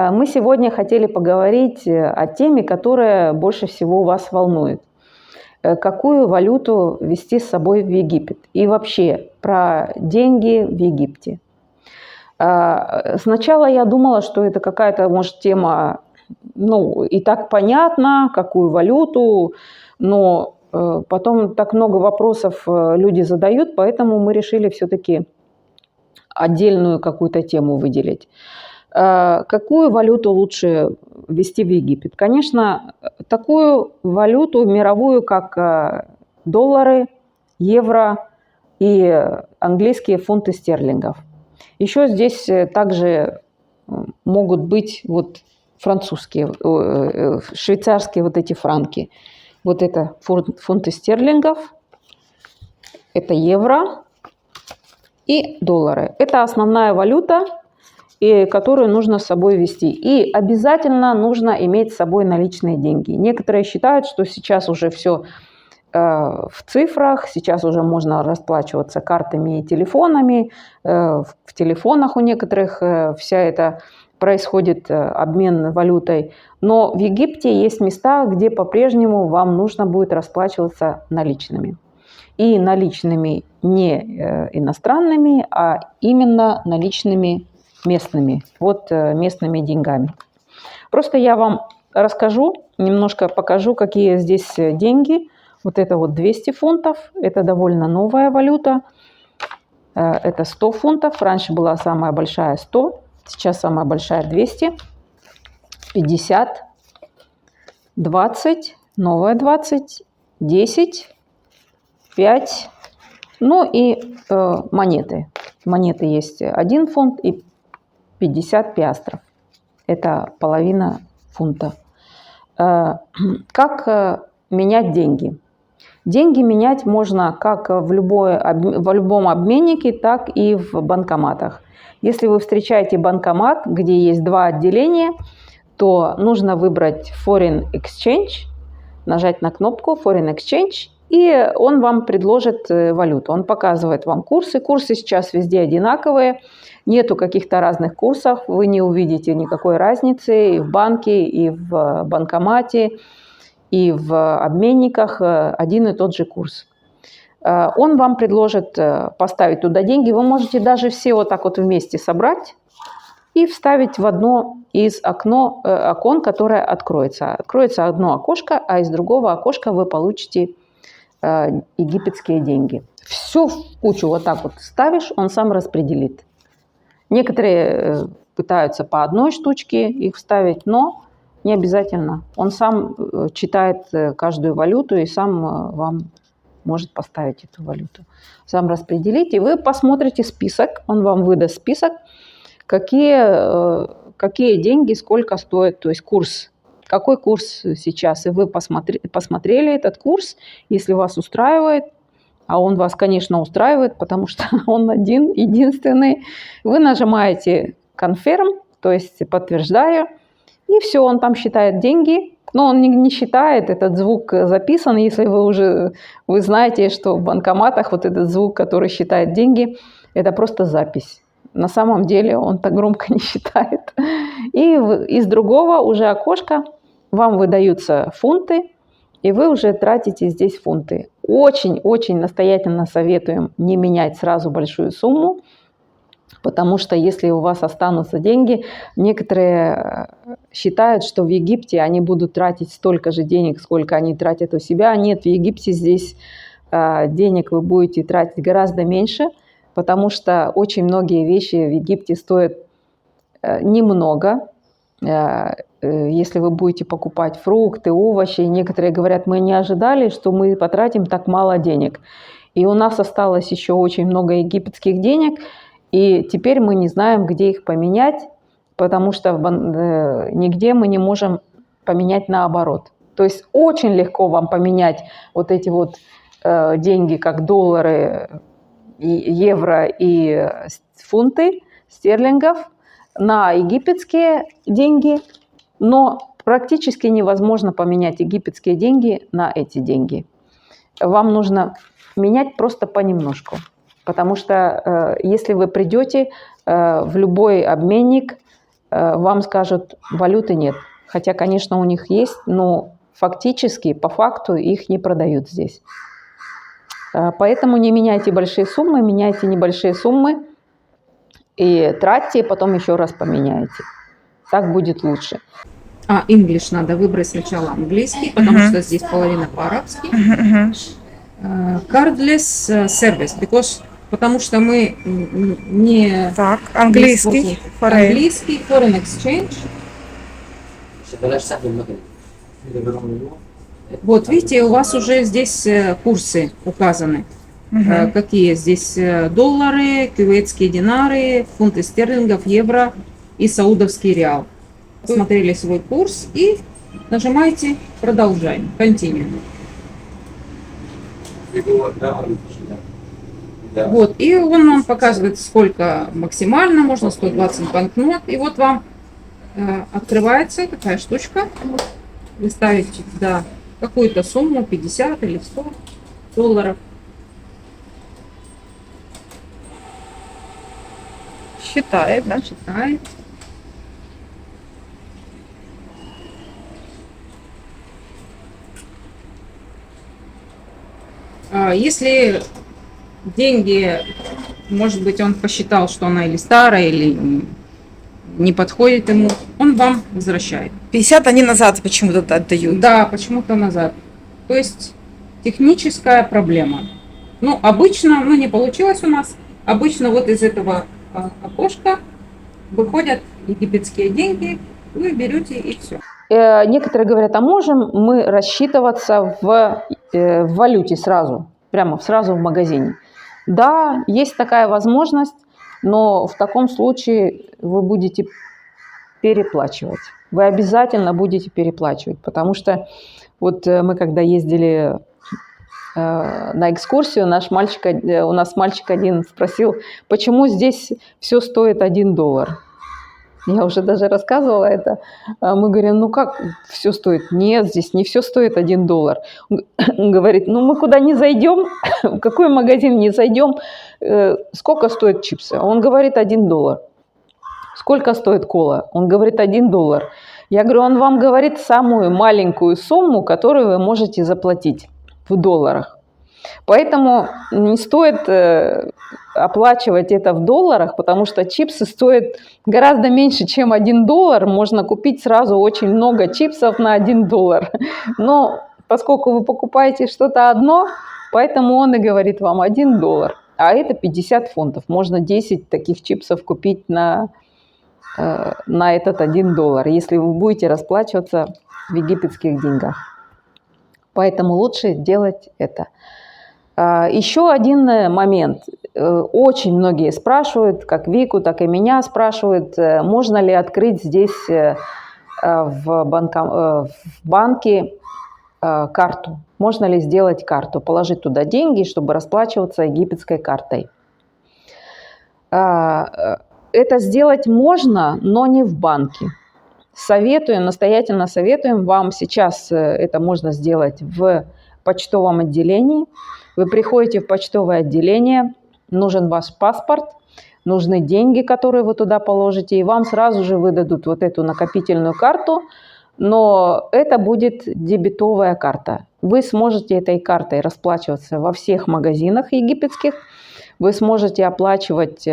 Мы сегодня хотели поговорить о теме, которая больше всего вас волнует. Какую валюту везти с собой в Египет? И вообще про деньги в Египте. Сначала я думала, что это какая-то, может, тема, и так понятно, какую валюту, но потом так много вопросов люди задают, поэтому мы решили все-таки отдельную какую-то тему выделить. Какую валюту лучше ввести в Египет? Конечно, такую валюту мировую, как доллары, евро и английские фунты стерлингов. Еще здесь также могут быть французские, швейцарские эти франки. Вот это фунты стерлингов, это евро и доллары. Это основная валюта, которую нужно с собой везти. И обязательно нужно иметь с собой наличные деньги. Некоторые считают, что сейчас уже все в цифрах, сейчас уже можно расплачиваться картами и телефонами. В телефонах у некоторых вся это происходит, обмен валютой. Но в Египте есть места, где по-прежнему вам нужно будет расплачиваться наличными. И наличными не иностранными, а именно наличными местными, местными деньгами. Просто я вам расскажу, немножко покажу, какие здесь деньги. Вот это 200 фунтов, это довольно новая валюта. Это 100 фунтов, раньше была самая большая 100, сейчас самая большая 200, 50, 20, новая 20, 10, 5, и монеты. Монеты есть 1 фунт и 50 пиастров. Это половина фунта. Как менять деньги? Деньги менять можно как в любом обменнике, так и в банкоматах. Если вы встречаете банкомат, где есть 2 отделения, то нужно выбрать Foreign Exchange, нажать на кнопку Foreign Exchange, и он вам предложит валюту. Он показывает вам курсы. Курсы сейчас везде одинаковые. Нету каких-то разных курсов. Вы не увидите никакой разницы и в банке, и в банкомате, и в обменниках. Один и тот же курс. Он вам предложит поставить туда деньги. Вы можете даже все вместе собрать и вставить в одно из окон, которое откроется. Откроется одно окошко, а из другого окошка вы получите египетские деньги. Все в кучу ставишь, он сам распределит. Некоторые пытаются по одной штучке их вставить, но не обязательно. Он сам читает каждую валюту и сам вам может поставить эту валюту. Сам распределить, и вы посмотрите список, он вам выдаст список, какие деньги, сколько стоят, то есть курс. Какой курс сейчас? И вы посмотрели этот курс, если вас устраивает, а он вас, конечно, устраивает, потому что он один, единственный, вы нажимаете «Confirm», то есть «Подтверждаю», и все, он там считает деньги. Но он не считает, этот звук записан, если вы знаете, что в банкоматах этот звук, который считает деньги, это просто запись. На самом деле он так громко не считает. И из другого уже окошка вам выдаются фунты, и вы уже тратите здесь фунты. Очень-очень настоятельно советуем не менять сразу большую сумму, потому что если у вас останутся деньги, некоторые считают, что в Египте они будут тратить столько же денег, сколько они тратят у себя. Нет, в Египте здесь денег вы будете тратить гораздо меньше, потому что очень многие вещи в Египте стоят немного. Если вы будете покупать фрукты, овощи, некоторые говорят, мы не ожидали, что мы потратим так мало денег. И у нас осталось еще очень много египетских денег, и теперь мы не знаем, где их поменять, потому что нигде мы не можем поменять наоборот. То есть очень легко вам поменять эти деньги, как доллары, евро и фунты стерлингов, на египетские деньги, но практически невозможно поменять египетские деньги на эти деньги. Вам нужно менять просто понемножку, потому что если вы придете в любой обменник вам скажут, валюты нет. Хотя, конечно, у них есть, но фактически, по факту, их не продают здесь. Поэтому не меняйте большие суммы, меняйте небольшие суммы и тратьте, потом еще раз поменяйте. Так будет лучше. English надо выбрать сначала английский, потому что здесь половина по-арабски. Cardless service, потому что мы не... Так, английский. Английский, foreign exchange. Вот, видите, у вас уже здесь курсы указаны. Какие здесь доллары, кувейтские динары, фунты стерлингов, евро и саудовский реал. Посмотрели свой курс и нажимаете «Продолжаем», «Continue». Вот, и он вам показывает, сколько максимально, можно 120 банкнот. И вот вам открывается такая штучка. Вы ставите туда какую-то сумму, 50 или 100 долларов. Считает, да? Считает. Если деньги, может быть, он посчитал, что она или старая, или не подходит ему, он вам возвращает. 50 они назад почему-то отдают. Да, почему-то назад. То есть техническая проблема. Ну, обычно, не получилось у нас. Обычно вот из этого окошка выходят египетские деньги, вы берете и все. Некоторые говорят, а можем мы рассчитываться в валюте сразу, прямо сразу в магазине? Да, есть такая возможность, но в таком случае вы будете переплачивать. Вы обязательно будете переплачивать, потому что вот мы когда ездили на экскурсию, у нас мальчик один спросил, почему здесь все стоит $1. Я уже даже рассказывала это. Мы говорим, ну как все стоит? Нет, здесь не все стоит $1. Он говорит, ну мы куда не зайдем, в какой магазин не зайдем, сколько стоят чипсы? Он говорит $1. Сколько стоит кола? Он говорит $1. Я говорю, он вам говорит самую маленькую сумму, которую вы можете заплатить в долларах. Поэтому не стоит оплачивать это в долларах, потому что чипсы стоят гораздо меньше, чем $1. Можно купить сразу очень много чипсов на $1. Но поскольку вы покупаете что-то одно, поэтому он и говорит вам $1. А это 50 фунтов. Можно 10 таких чипсов купить на этот $1, если вы будете расплачиваться в египетских деньгах. Поэтому лучше делать это. Еще один момент. Очень многие спрашивают, как Вику, так и меня спрашивают, можно ли открыть здесь в банке карту. Можно ли сделать карту, положить туда деньги, чтобы расплачиваться египетской картой. Это сделать можно, но не в банке. Настоятельно советуем вам сейчас это можно сделать в почтовом отделении. Вы приходите в почтовое отделение, нужен ваш паспорт, нужны деньги, которые вы туда положите, и вам сразу же выдадут вот эту накопительную карту, но это будет дебетовая карта. Вы сможете этой картой расплачиваться во всех магазинах египетских, вы сможете оплачивать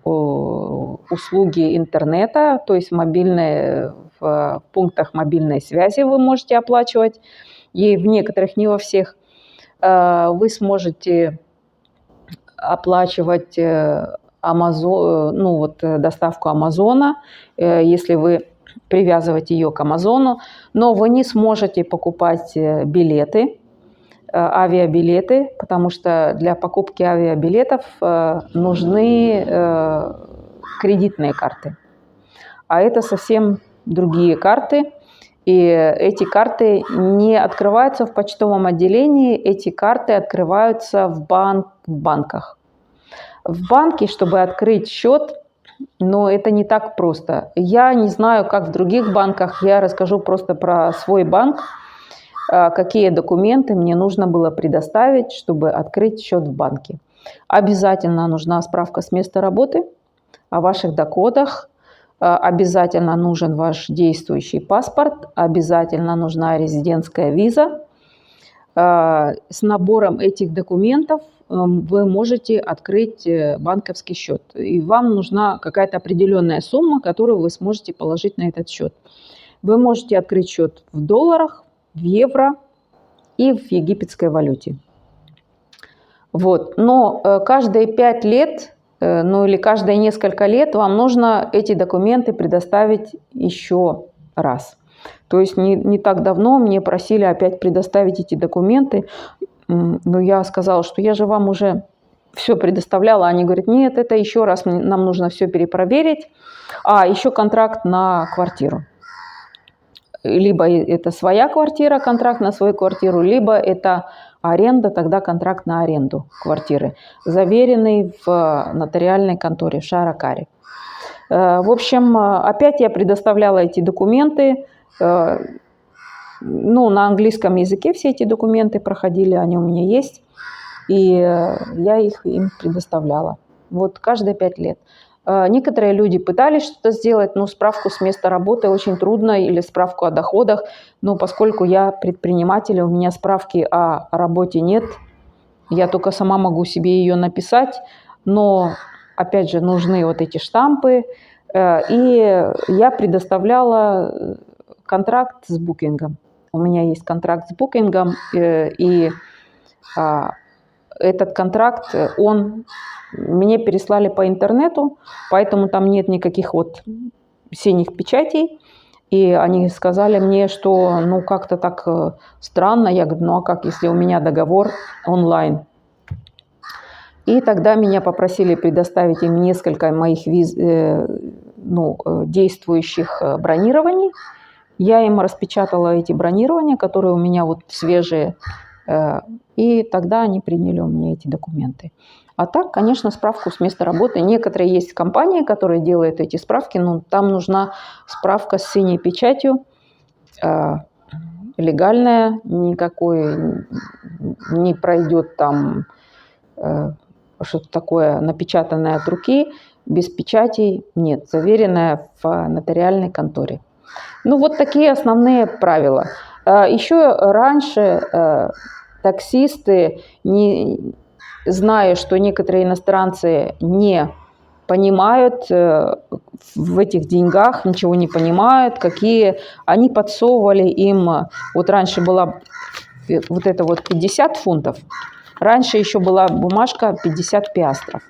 услуги интернета, то есть в пунктах мобильной связи вы можете оплачивать, и в некоторых, не во всех. Вы сможете оплачивать доставку Амазона, если вы привязываете ее к Амазону, но вы не сможете покупать билеты, авиабилеты, потому что для покупки авиабилетов нужны кредитные карты. А это совсем другие карты, и эти карты не открываются в почтовом отделении, эти карты открываются в банках. В банке, чтобы открыть счет, но это не так просто. Я не знаю, как в других банках, я расскажу просто про свой банк, какие документы мне нужно было предоставить, чтобы открыть счет в банке. Обязательно нужна справка с места работы о ваших доходах, обязательно нужен ваш действующий паспорт, обязательно нужна резидентская виза. С набором этих документов вы можете открыть банковский счет. И вам нужна какая-то определенная сумма, которую вы сможете положить на этот счет. Вы можете открыть счет в долларах, в евро и в египетской валюте. Вот. Но каждые 5 лет, ну или каждые несколько лет вам нужно эти документы предоставить еще раз. То есть не так давно мне просили опять предоставить эти документы, но я сказала, что я же вам уже все предоставляла. Они говорят, нет, это еще раз, нам нужно все перепроверить. А, еще контракт на квартиру. Либо это своя квартира, контракт на свою квартиру, либо это аренда, тогда контракт на аренду квартиры, заверенный в нотариальной конторе, в Шааракаре. В общем, опять я предоставляла эти документы. Ну, на английском языке все эти документы проходили, они у меня есть, и я их им предоставляла. Вот каждые 5 лет. Некоторые люди пытались что-то сделать, но справку с места работы очень трудно, или справку о доходах, но поскольку я предприниматель, у меня справки о работе нет, я только сама могу себе ее написать, но, опять же, нужны вот эти штампы, и я предоставляла контракт с букингом. У меня есть контракт с букингом, и этот контракт, он мне переслали по интернету, поэтому там нет никаких вот синих печатей. И они сказали мне, что ну как-то так странно. Я говорю, ну а как, если у меня договор онлайн? И тогда меня попросили предоставить им несколько моих действующих бронирований. Я им распечатала эти бронирования, которые у меня вот свежие, и тогда они приняли у меня эти документы. А так, конечно, справку с места работы. Некоторые есть компании, которые делают эти справки, но там нужна справка с синей печатью, легальная, никакой не пройдет там что-то такое напечатанное от руки, без печатей нет, заверенная в нотариальной конторе. Ну, вот такие основные правила. Еще раньше таксисты, зная, что некоторые иностранцы не понимают в этих деньгах, ничего не понимают, какие они подсовывали им. Вот раньше была вот это вот 50 фунтов, раньше еще была бумажка 50 пиастров.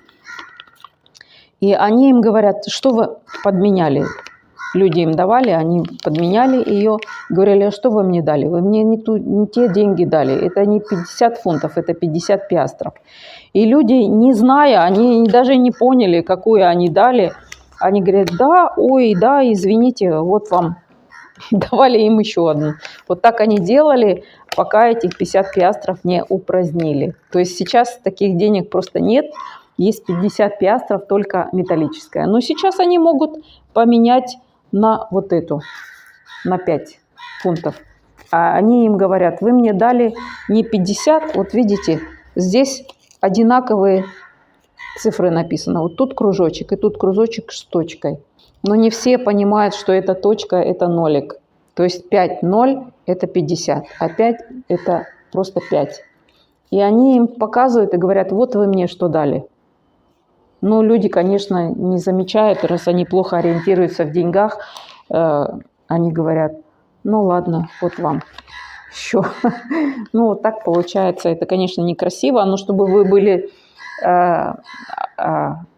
И они им говорят, что вы подменяли. Люди им давали, они подменяли ее, говорили, а что вы мне дали? Вы мне не те деньги дали, это не 50 фунтов, это 50 пиастров. И люди, не зная, они даже не поняли, какую они дали, они говорят, да, ой, да, извините, вот вам. Давали им еще одну. Вот так они делали, пока этих 50 пиастров не упразднили. То есть сейчас таких денег просто нет, есть 50 пиастров, только металлическая. Но сейчас они могут поменять на вот эту, на 5 фунтов. А они им говорят, вы мне дали не 50, вот видите, здесь одинаковые цифры написаны. Вот тут кружочек и тут кружочек с точкой. Но не все понимают, что эта точка – это нолик. То есть 5 – 0 – это 50, а 5 – это просто 5. И они им показывают и говорят, вот вы мне что дали. Ну, люди, конечно, не замечают, раз они плохо ориентируются в деньгах, они говорят, ну ладно, вот вам еще. Ну, вот так получается. Это, конечно, некрасиво, но чтобы вы были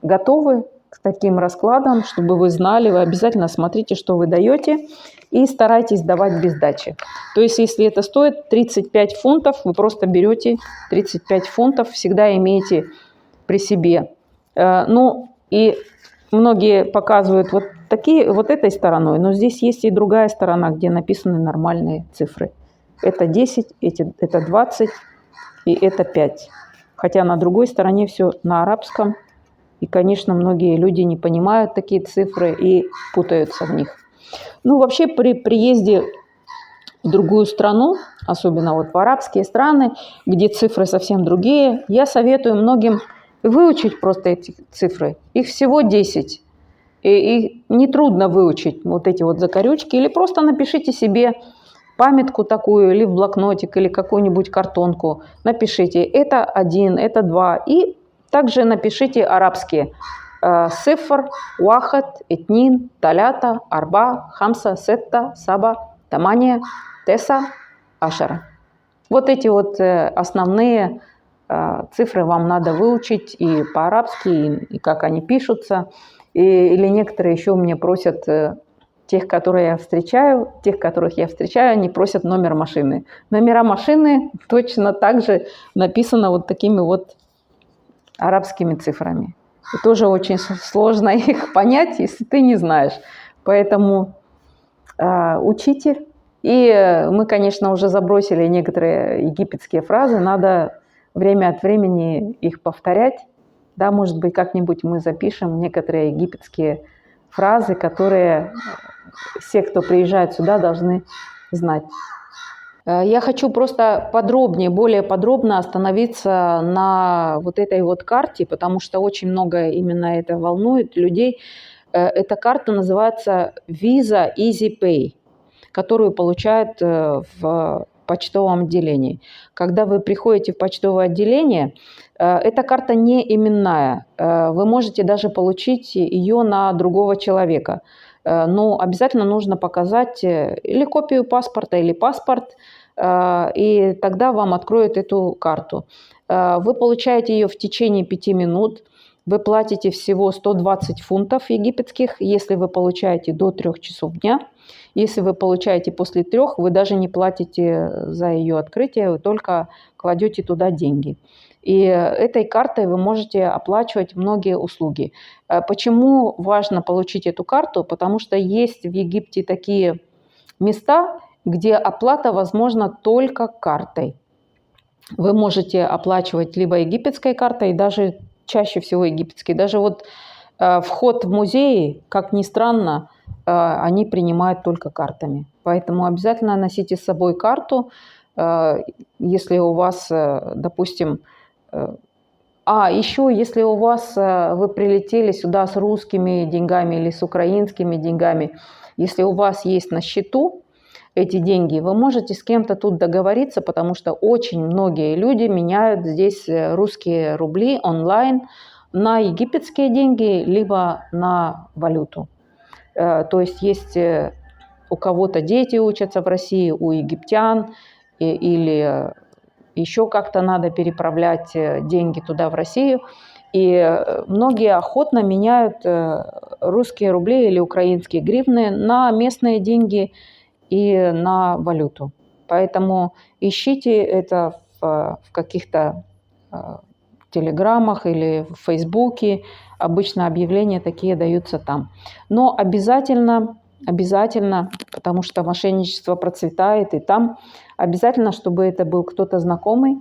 готовы к таким раскладам, чтобы вы знали, вы обязательно смотрите, что вы даете, и старайтесь давать без дачи. То есть, если это стоит 35 фунтов, вы просто берете 35 фунтов, всегда имеете при себе. Ну, и многие показывают вот этой стороной, но здесь есть и другая сторона, где написаны нормальные цифры. Это 10, это 20 и это 5. Хотя на другой стороне все на арабском. И, конечно, многие люди не понимают такие цифры и путаются в них. Ну, вообще, при приезде в другую страну, особенно вот в арабские страны, где цифры совсем другие, я советую многим выучить просто эти цифры. Их всего 10. И нетрудно выучить вот эти вот закорючки. Или просто напишите себе памятку такую, или в блокнотик, или какую-нибудь картонку. Напишите это 1, это 2. И также напишите арабские. Сифр, вахат, этнин, талята, арба, хамса, сетта, саба, тамания, теса, ашара. Вот эти вот основные цифры вам надо выучить и по-арабски, и как они пишутся. Или некоторые еще мне просят, тех, которых я встречаю, они просят номер машины. Номера машины точно так же написаны вот такими вот арабскими цифрами. И тоже очень сложно их понять, если ты не знаешь. Поэтому учите. И мы, конечно, уже забросили некоторые египетские фразы. Надо время от времени их повторять. Да, может быть, как-нибудь мы запишем некоторые египетские фразы, которые все, кто приезжает сюда, должны знать. Я хочу просто более подробно остановиться на вот этой вот карте, потому что очень много именно это волнует людей. Эта карта называется Visa Easy Pay, которую получают в почтовом отделении. Когда вы приходите в почтовое отделение, эта карта не именная. Вы можете даже получить ее на другого человека. Но обязательно нужно показать или копию паспорта, или паспорт, и тогда вам откроют эту карту. Вы получаете ее в течение 5 минут. Вы платите всего 120 фунтов египетских, если вы получаете до 3 часов дня. Если вы получаете после 3, вы даже не платите за ее открытие, вы только кладете туда деньги. И этой картой вы можете оплачивать многие услуги. Почему важно получить эту карту? Потому что есть в Египте такие места, где оплата возможна только картой. Вы можете оплачивать либо египетской картой, даже чаще всего египетской. Даже вот вход в музеи, как ни странно, они принимают только картами. Поэтому обязательно носите с собой карту, если у вас, допустим, еще если у вас, вы прилетели сюда с русскими деньгами или с украинскими деньгами, если у вас есть на счету эти деньги, вы можете с кем-то тут договориться, потому что очень многие люди меняют здесь русские рубли онлайн на египетские деньги, либо на валюту. То есть у кого-то дети учатся в России, у египтян, или еще как-то надо переправлять деньги туда, в Россию. И многие охотно меняют русские рубли или украинские гривны на местные деньги и на валюту. Поэтому ищите это в каких-то телеграммах или в Фейсбуке. Обычно объявления такие даются там. Но обязательно, потому что мошенничество процветает и там, обязательно, чтобы это был кто-то знакомый,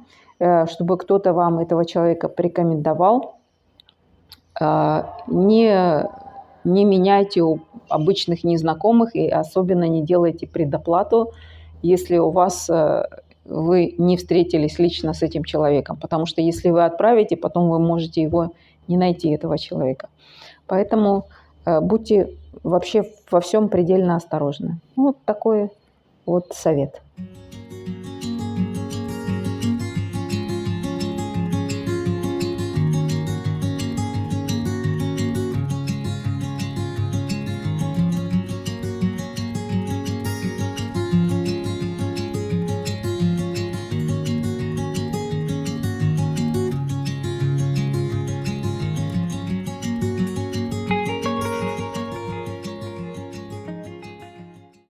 чтобы кто-то вам этого человека порекомендовал. Не меняйте у обычных незнакомых и особенно не делайте предоплату, если вы не встретились лично с этим человеком. Потому что если вы отправите, потом вы можете его не найти, этого человека. Поэтому будьте вообще во всем предельно осторожны. Вот такой вот совет.